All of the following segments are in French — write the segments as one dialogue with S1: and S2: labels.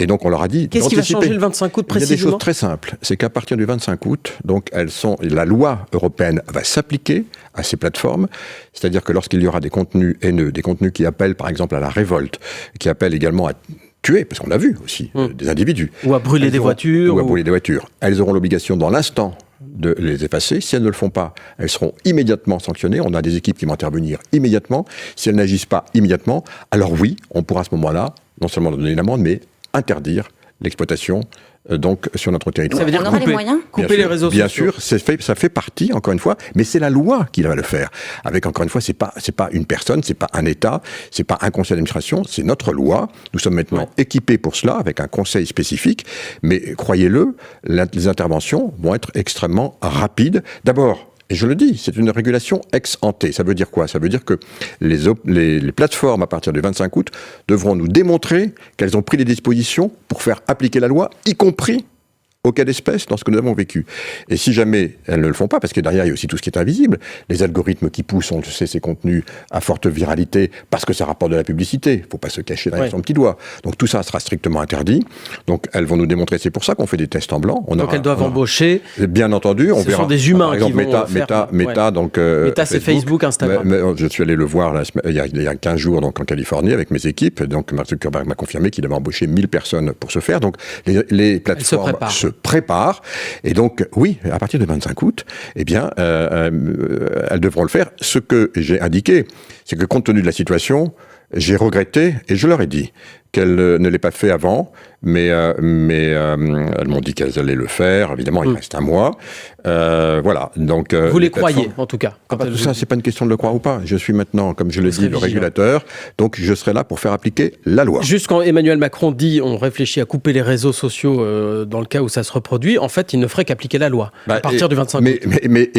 S1: Et donc on leur a dit
S2: Qu'est-ce qui va changer le 25 août précisément ?
S1: Il y a des choses très simples. C'est qu'à partir du 25 août, donc la loi européenne va s'appliquer à ces plateformes. C'est-à-dire que lorsqu'il y aura des contenus haineux, des contenus qui appellent par exemple à la révolte, qui appellent également à tuer, parce qu'on l'a vu aussi, des individus.
S2: Ou à brûler des voitures.
S1: Ou à brûler des voitures. Elles auront l'obligation dans l'instant de les effacer. Si elles ne le font pas, elles seront immédiatement sanctionnées. On a des équipes qui vont intervenir immédiatement. Si elles n'agissent pas immédiatement, alors oui, on pourra à ce moment-là, non seulement donner une amende, mais interdire l'exploitation donc sur notre territoire.
S2: Ça veut dire couper les réseaux sociaux.
S1: Bien sûr, ça fait partie, encore une fois, mais c'est la loi qui va le faire. Avec, encore une fois, c'est pas une personne, c'est pas un État, c'est pas un conseil d'administration, c'est notre loi. Nous sommes maintenant équipés pour cela, avec un conseil spécifique, mais croyez-le, les interventions vont être extrêmement rapides. D'abord, et je le dis, c'est une régulation ex ante. Ça veut dire quoi ? Ça veut dire que les plateformes, à partir du 25 août, devront nous démontrer qu'elles ont pris les dispositions pour faire appliquer la loi, y compris au cas d'espèce dans ce que nous avons vécu. Et si jamais elles ne le font pas, parce que derrière il y a aussi tout ce qui est invisible, les algorithmes qui poussent, on le sait, ces contenus à forte viralité, parce que ça rapporte de la publicité, il ne faut pas se cacher derrière son petit doigt. Donc tout ça sera strictement interdit. Donc elles vont nous démontrer, c'est pour ça qu'on fait des tests en blanc.
S2: Donc elles doivent embaucher.
S1: Bien entendu, on verra.
S2: Ce sont des humains
S1: par exemple,
S2: qui vont faire...
S1: Meta, donc...
S2: Meta, c'est Facebook, Instagram.
S1: Je suis allé le voir il y a 15 jours donc, en Californie avec mes équipes. Donc Mark Zuckerberg m'a confirmé qu'il avait embauché 1000 personnes pour ce faire. Donc les plateformes se préparent. Et donc, oui, à partir du 25 août, eh bien, elles devront le faire. Ce que j'ai indiqué, c'est que compte tenu de la situation, j'ai regretté, et je leur ai dit, qu'elles ne l'aient pas fait avant, mais elles m'ont dit qu'elles allaient le faire. Évidemment, il reste un mois. Voilà. Donc,
S2: vous les croyez, en tout cas.
S1: Tout ça, c'est pas une question de le croire ou pas. Je suis maintenant, comme je l'ai dit, le régulateur. Donc, je serai là pour faire appliquer la loi.
S2: Juste quand Emmanuel Macron dit on réfléchit à couper les réseaux sociaux dans le cas où ça se reproduit, en fait, il ne ferait qu'appliquer la loi à partir du 25 août.
S1: Mais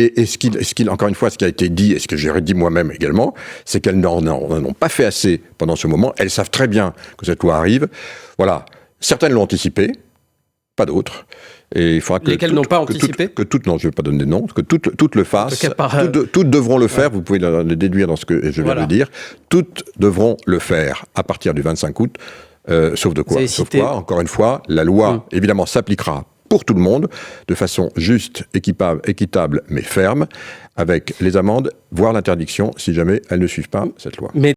S1: encore une fois, ce qui a été dit, et ce que j'ai dit moi-même également, c'est qu'elles n'en ont pas fait assez pendant ce moment. Elles savent très bien que cette loi arrive. Voilà. Certaines l'ont anticipé, pas d'autres. Et il faudra que
S2: lesquelles n'ont pas anticipé
S1: non, je ne vais pas donner de nom, que toutes le fassent. Toutes devront le faire, vous pouvez le déduire dans ce que je viens de dire. Toutes devront le faire à partir du 25 août, sauf de quoi ? Sauf quoi, encore une fois, la loi, évidemment, s'appliquera pour tout le monde, de façon juste, équitable, mais ferme, avec les amendes, voire l'interdiction, si jamais elles ne suivent pas cette loi.